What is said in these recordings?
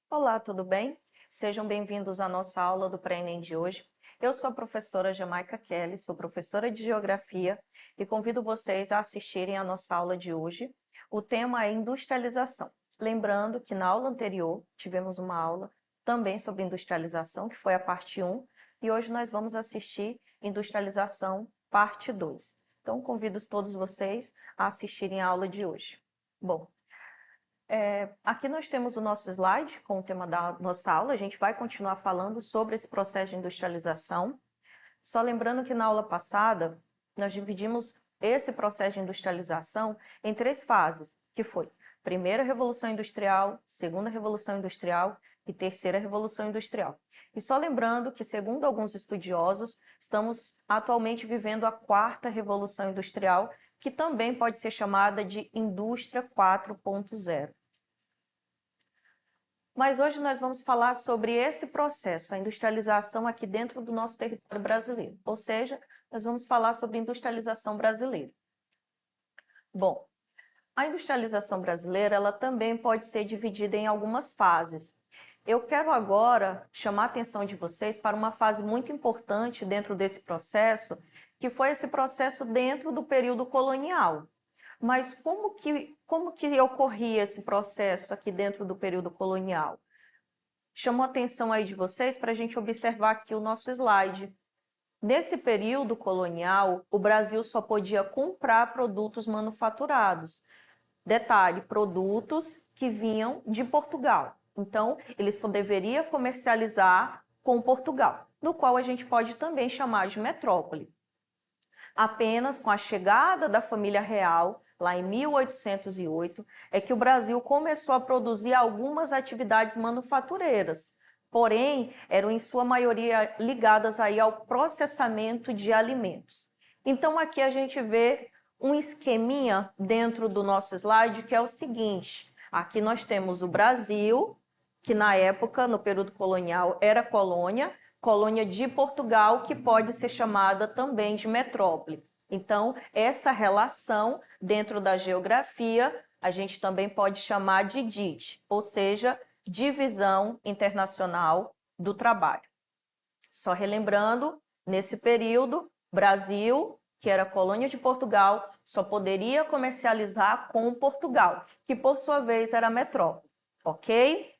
Olá, tudo bem? Sejam bem-vindos à nossa aula do Pré-ENEM de hoje. Eu sou a professora Jamaica Kelly, sou professora de Geografia e convido vocês a assistirem à nossa aula de hoje. O tema é industrialização. Lembrando que na aula anterior tivemos uma aula também sobre industrialização, que foi a parte 1, e hoje nós vamos assistir industrialização parte 2. Então, convido todos vocês a assistirem a aula de hoje. Bom, aqui nós temos o nosso slide com o tema da nossa aula. A gente vai continuar falando sobre esse processo de industrialização. Só lembrando que na aula passada, nós dividimos esse processo de industrialização em 3 fases, que foi primeira Revolução Industrial, segunda Revolução Industrial e terceira Revolução Industrial. E só lembrando que, segundo alguns estudiosos, estamos atualmente vivendo a 4ª Revolução Industrial, que também pode ser chamada de Indústria 4.0. Mas hoje nós vamos falar sobre esse processo, a industrialização aqui dentro do nosso território brasileiro. Ou seja, nós vamos falar sobre industrialização brasileira. Bom, a industrialização brasileira ela também pode ser dividida em algumas fases. Eu quero agora chamar a atenção de vocês para uma fase muito importante dentro desse processo, que foi esse processo dentro do período colonial. Mas como que ocorria esse processo aqui dentro do período colonial? Chamo a atenção aí de vocês para a gente observar aqui o nosso slide. Nesse período colonial, o Brasil só podia comprar produtos manufaturados. Detalhe, produtos que vinham de Portugal. Então, ele só deveria comercializar com Portugal, no qual a gente pode também chamar de metrópole. Apenas com a chegada da família real, lá em 1808, é que o Brasil começou a produzir algumas atividades manufatureiras, porém, eram em sua maioria ligadas aí ao processamento de alimentos. Então, aqui a gente vê um esqueminha dentro do nosso slide, que é o seguinte: aqui nós temos o Brasil, que na época, no período colonial, era colônia de Portugal, que pode ser chamada também de metrópole. Então, essa relação dentro da geografia, a gente também pode chamar de DIT, ou seja, Divisão Internacional do Trabalho. Só relembrando, nesse período, Brasil, que era colônia de Portugal, só poderia comercializar com Portugal, que por sua vez era metrópole, ok?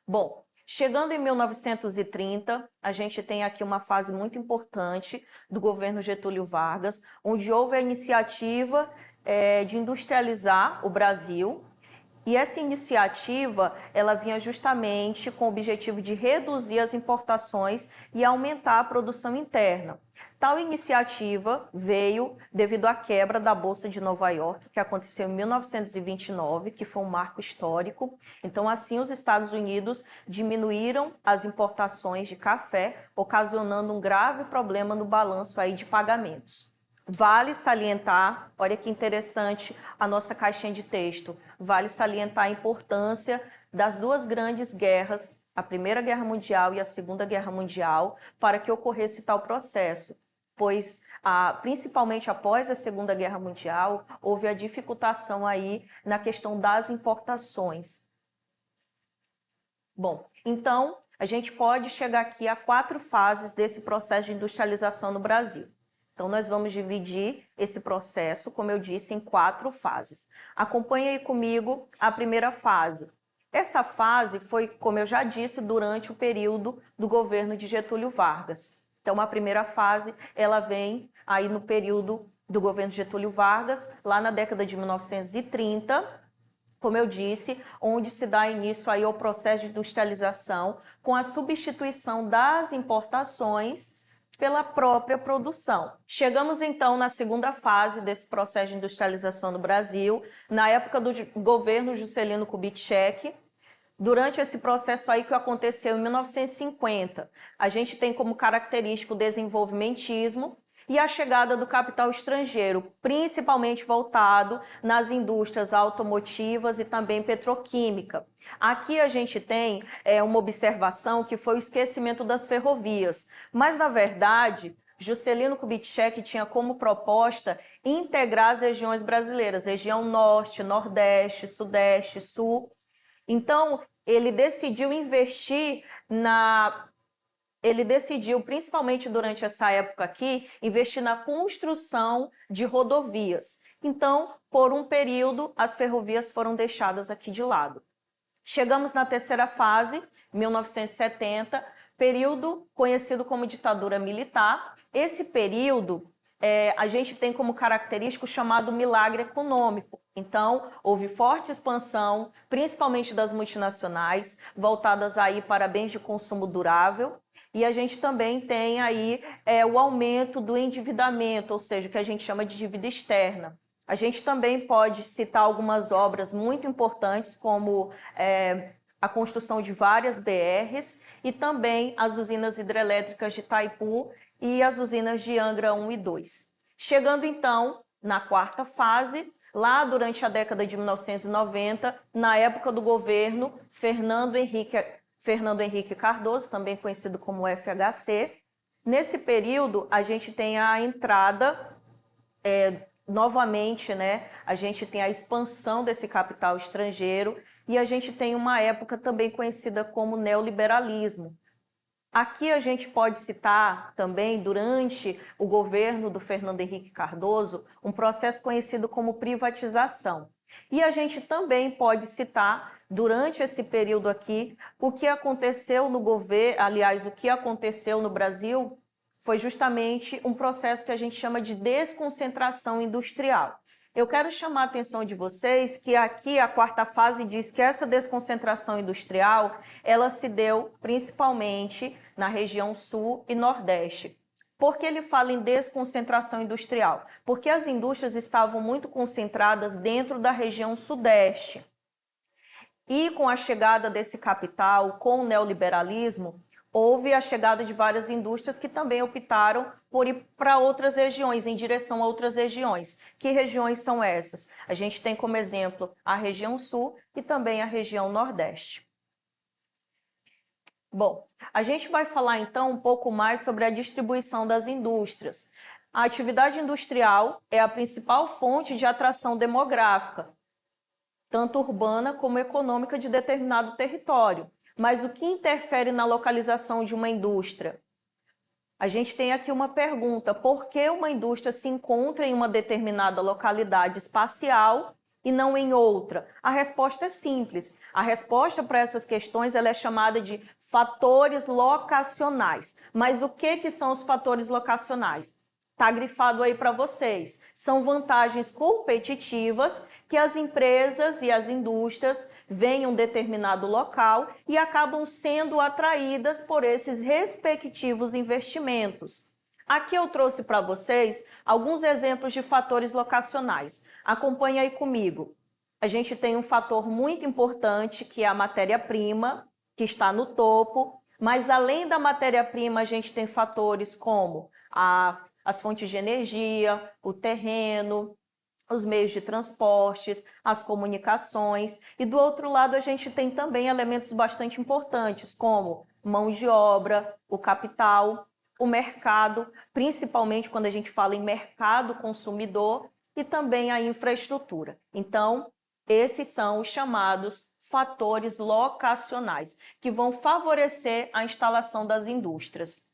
Bom, chegando em 1930, a gente tem aqui uma fase muito importante do governo Getúlio Vargas, onde houve a iniciativa de industrializar o Brasil. E essa iniciativa, ela vinha justamente com o objetivo de reduzir as importações e aumentar a produção interna. Tal iniciativa veio devido à quebra da Bolsa de Nova York, que aconteceu em 1929, que foi um marco histórico. Então, assim, os Estados Unidos diminuíram as importações de café, ocasionando um grave problema no balanço aí de pagamentos. Vale salientar, olha que interessante a nossa caixinha de texto, vale salientar a importância das 2 grandes guerras, a Primeira Guerra Mundial e a Segunda Guerra Mundial, para que ocorresse tal processo, pois principalmente após a Segunda Guerra Mundial, houve a dificultação aí na questão das importações. Bom, então a gente pode chegar aqui a 4 fases desse processo de industrialização no Brasil. Então, nós vamos dividir esse processo, como eu disse, em 4 fases. Acompanhe aí comigo a primeira fase. Essa fase foi, como eu já disse, durante o período do governo de Getúlio Vargas. Então, a primeira fase, ela vem aí no período do governo de Getúlio Vargas, lá na década de 1930, como eu disse, onde se dá início aí ao processo de industrialização com a substituição das importações pela própria produção. Chegamos então na segunda fase desse processo de industrialização no Brasil, na época do governo Juscelino Kubitschek. Durante esse processo aí que aconteceu em 1950, a gente tem como característico o desenvolvimentismo, e a chegada do capital estrangeiro, principalmente voltado nas indústrias automotivas e também petroquímica. Aqui a gente tem uma observação que foi o esquecimento das ferrovias, mas na verdade Juscelino Kubitschek tinha como proposta integrar as regiões brasileiras, região norte, nordeste, sudeste, sul. Então, ele decidiu investir principalmente durante essa época aqui, investir na construção de rodovias. Então, por um período, as ferrovias foram deixadas aqui de lado. Chegamos na terceira fase, 1970, período conhecido como ditadura militar. Esse período a gente tem como característico chamado milagre econômico. Então, houve forte expansão, principalmente das multinacionais, voltadas aí para bens de consumo durável. E a gente também tem aí o aumento do endividamento, ou seja, o que a gente chama de dívida externa. A gente também pode citar algumas obras muito importantes, como a construção de várias BRs e também as usinas hidrelétricas de Itaipu e as usinas de Angra 1 e 2. Chegando então na quarta fase, lá durante a década de 1990, na época do governo Fernando Henrique Cardoso, também conhecido como FHC. Nesse período, a gente tem a entrada novamente, né, a gente tem a expansão desse capital estrangeiro e a gente tem uma época também conhecida como neoliberalismo. Aqui a gente pode citar também, durante o governo do Fernando Henrique Cardoso, um processo conhecido como privatização. E a gente também pode citar, durante esse período aqui, o que aconteceu no governo, aliás, o que aconteceu no Brasil foi justamente um processo que a gente chama de desconcentração industrial. Eu quero chamar a atenção de vocês que aqui a quarta fase diz que essa desconcentração industrial, ela se deu principalmente na região sul e nordeste. Por que ele fala em desconcentração industrial? Porque as indústrias estavam muito concentradas dentro da região sudeste. E com a chegada desse capital, com o neoliberalismo, houve a chegada de várias indústrias que também optaram por ir para outras regiões, em direção a outras regiões. Que regiões são essas? A gente tem como exemplo a região sul e também a região nordeste. Bom, a gente vai falar então um pouco mais sobre a distribuição das indústrias. A atividade industrial é a principal fonte de atração demográfica, tanto urbana como econômica de determinado território. Mas o que interfere na localização de uma indústria? A gente tem aqui uma pergunta: por que uma indústria se encontra em uma determinada localidade espacial e não em outra? A resposta é simples. A resposta para essas questões ela é chamada de fatores locacionais. Mas o que são os fatores locacionais? Está grifado aí para vocês. São vantagens competitivas que as empresas e as indústrias veem em um determinado local e acabam sendo atraídas por esses respectivos investimentos. Aqui eu trouxe para vocês alguns exemplos de fatores locacionais. Acompanhe aí comigo. A gente tem um fator muito importante que é a matéria-prima, que está no topo, mas além da matéria-prima a gente tem fatores como as fontes de energia, o terreno, os meios de transportes, as comunicações. E do outro lado a gente tem também elementos bastante importantes, como mão de obra, o capital, o mercado, principalmente quando a gente fala em mercado consumidor, e também a infraestrutura. Então, esses são os chamados fatores locacionais, que vão favorecer a instalação das indústrias.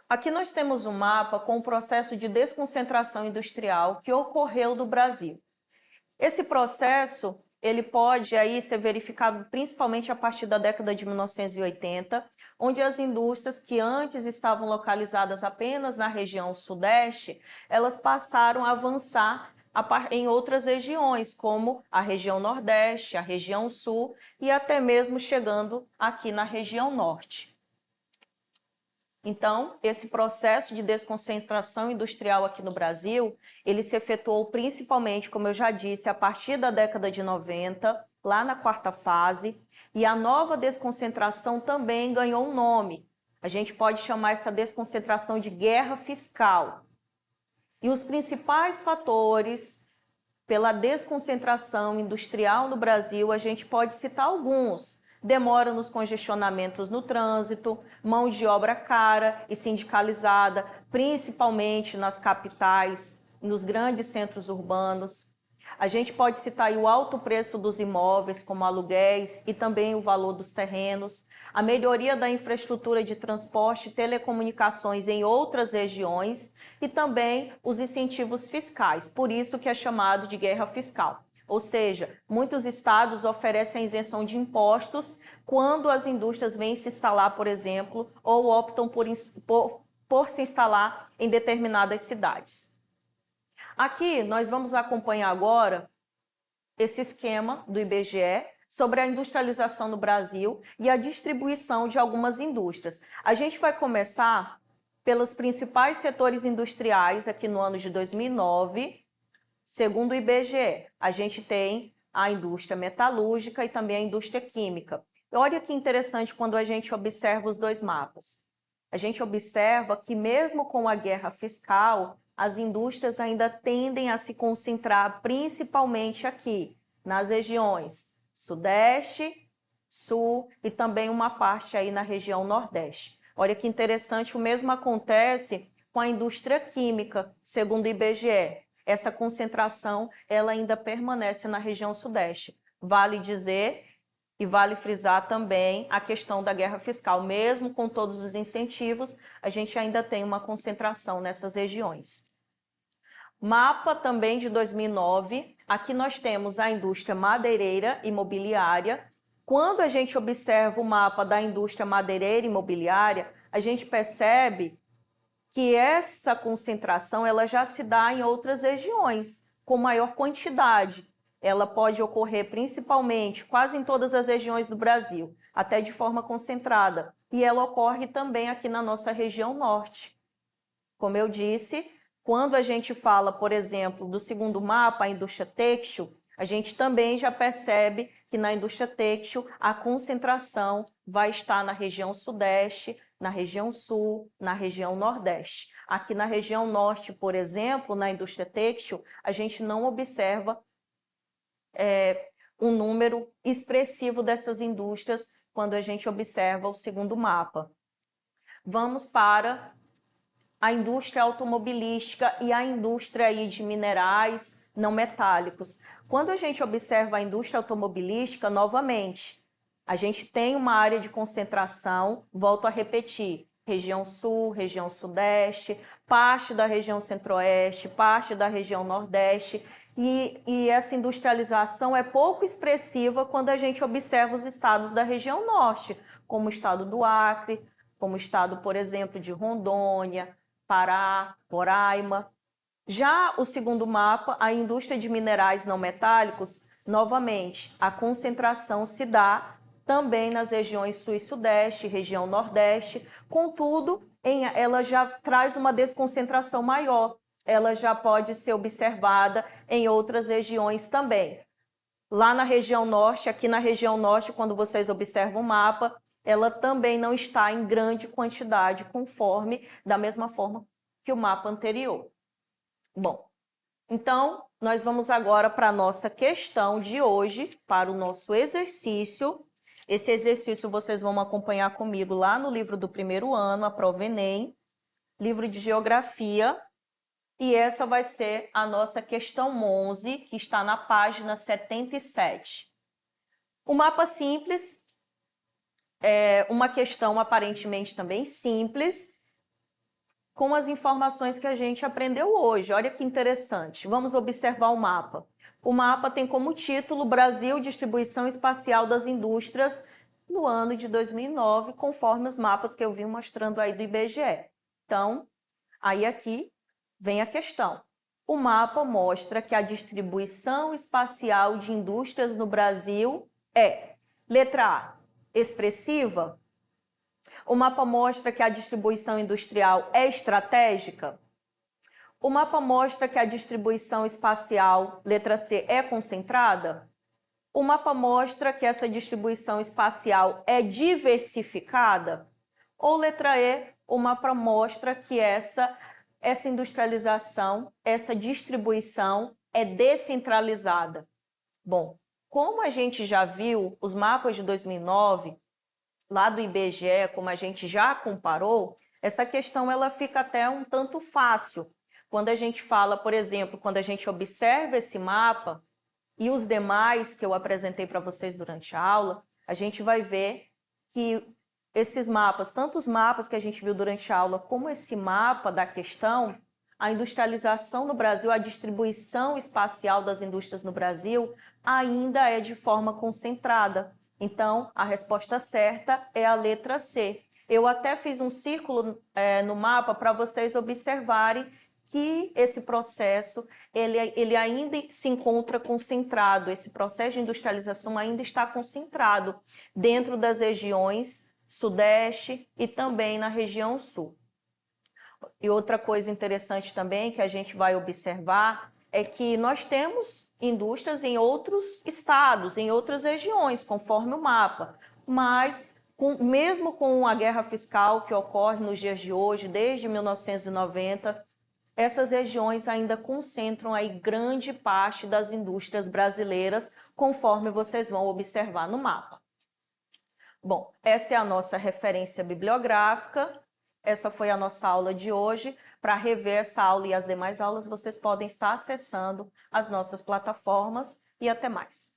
Aqui nós temos um mapa com o processo de desconcentração industrial que ocorreu no Brasil. Esse processo ele pode aí ser verificado principalmente a partir da década de 1980, onde as indústrias que antes estavam localizadas apenas na região sudeste, elas passaram a avançar em outras regiões, como a região nordeste, a região sul e até mesmo chegando aqui na região norte. Então, esse processo de desconcentração industrial aqui no Brasil, ele se efetuou principalmente, como eu já disse, a partir da década de 90, lá na quarta fase, e a nova desconcentração também ganhou um nome. A gente pode chamar essa desconcentração de guerra fiscal. E os principais fatores pela desconcentração industrial no Brasil, a gente pode citar alguns. Demora nos congestionamentos no trânsito, mão de obra cara e sindicalizada, principalmente nas capitais, nos grandes centros urbanos. A gente pode citar aí o alto preço dos imóveis, como aluguéis, e também o valor dos terrenos, a melhoria da infraestrutura de transporte e telecomunicações em outras regiões e também os incentivos fiscais, por isso que é chamado de guerra fiscal. Ou seja, muitos estados oferecem a isenção de impostos quando as indústrias vêm se instalar, por exemplo, ou optam por se instalar em determinadas cidades. Aqui nós vamos acompanhar agora esse esquema do IBGE sobre a industrialização no Brasil e a distribuição de algumas indústrias. A gente vai começar pelos principais setores industriais aqui no ano de 2009, segundo o IBGE. A gente tem a indústria metalúrgica e também a indústria química. Olha que interessante quando a gente observa os dois mapas. A gente observa que mesmo com a guerra fiscal, as indústrias ainda tendem a se concentrar principalmente aqui, nas regiões Sudeste, Sul e também uma parte aí na região Nordeste. Olha que interessante, o mesmo acontece com a indústria química, segundo o IBGE. Essa concentração ela ainda permanece na região Sudeste. Vale dizer e vale frisar também a questão da guerra fiscal. Mesmo com todos os incentivos, a gente ainda tem uma concentração nessas regiões. Mapa também de 2009, aqui nós temos a indústria madeireira e imobiliária. Quando a gente observa o mapa da indústria madeireira e imobiliária, a gente percebe que essa concentração ela já se dá em outras regiões, com maior quantidade. Ela pode ocorrer principalmente quase em todas as regiões do Brasil, até de forma concentrada. E ela ocorre também aqui na nossa região norte. Como eu disse, quando a gente fala, por exemplo, do segundo mapa, a indústria têxtil, a gente também já percebe que na indústria têxtil a concentração vai estar na região sudeste, na região sul, na região nordeste. Aqui na região norte, por exemplo, na indústria têxtil, a gente não observa um número expressivo dessas indústrias quando a gente observa o segundo mapa. Vamos para a indústria automobilística e a indústria aí de minerais não metálicos. Quando a gente observa a indústria automobilística, novamente, a gente tem uma área de concentração, volto a repetir, região sul, região sudeste, parte da região centro-oeste, parte da região nordeste, e essa industrialização é pouco expressiva quando a gente observa os estados da região norte, como o estado do Acre, como o estado, por exemplo, de Rondônia, Pará, Roraima. Já o segundo mapa, a indústria de minerais não metálicos, novamente, a concentração se dá também nas regiões sul e sudeste, região nordeste, contudo, ela já traz uma desconcentração maior, ela já pode ser observada em outras regiões também. Lá na região norte, aqui na região norte, quando vocês observam o mapa, ela também não está em grande quantidade, conforme, da mesma forma que o mapa anterior. Bom, então, nós vamos agora para a nossa questão de hoje, para o nosso exercício. Esse exercício vocês vão acompanhar comigo lá no livro do primeiro ano, a prova Enem, livro de Geografia, e essa vai ser a nossa questão 11, que está na página 77. O mapa simples é uma questão aparentemente também simples, com as informações que a gente aprendeu hoje. Olha que interessante. Vamos observar o mapa. O mapa tem como título Brasil, Distribuição Espacial das Indústrias no ano de 2009, conforme os mapas que eu vim mostrando aí do IBGE. Então, aí aqui vem a questão. O mapa mostra que a distribuição espacial de indústrias no Brasil é, letra A, expressiva. O mapa mostra que a distribuição industrial é estratégica. O mapa mostra que a distribuição espacial, letra C, é concentrada. O mapa mostra que essa distribuição espacial é diversificada. Ou letra E, o mapa mostra que essa industrialização, essa distribuição é descentralizada. Bom, como a gente já viu, os mapas de 2009, lá do IBGE, como a gente já comparou, essa questão ela fica até um tanto fácil. Quando a gente fala, por exemplo, quando a gente observa esse mapa e os demais que eu apresentei para vocês durante a aula, a gente vai ver que esses mapas, tanto os mapas que a gente viu durante a aula, como esse mapa da questão, a industrialização no Brasil, a distribuição espacial das indústrias no Brasil ainda é de forma concentrada. Então, a resposta certa é a letra C. Eu até fiz um círculo no mapa para vocês observarem que esse processo ele ainda se encontra concentrado, esse processo de industrialização ainda está concentrado dentro das regiões Sudeste e também na região Sul. E outra coisa interessante também que a gente vai observar é que nós temos indústrias em outros estados, em outras regiões, conforme o mapa, mas mesmo com a guerra fiscal que ocorre nos dias de hoje, desde 1990, essas regiões ainda concentram aí grande parte das indústrias brasileiras, conforme vocês vão observar no mapa. Bom, essa é a nossa referência bibliográfica, essa foi a nossa aula de hoje. Para rever essa aula e as demais aulas, vocês podem estar acessando as nossas plataformas e até mais.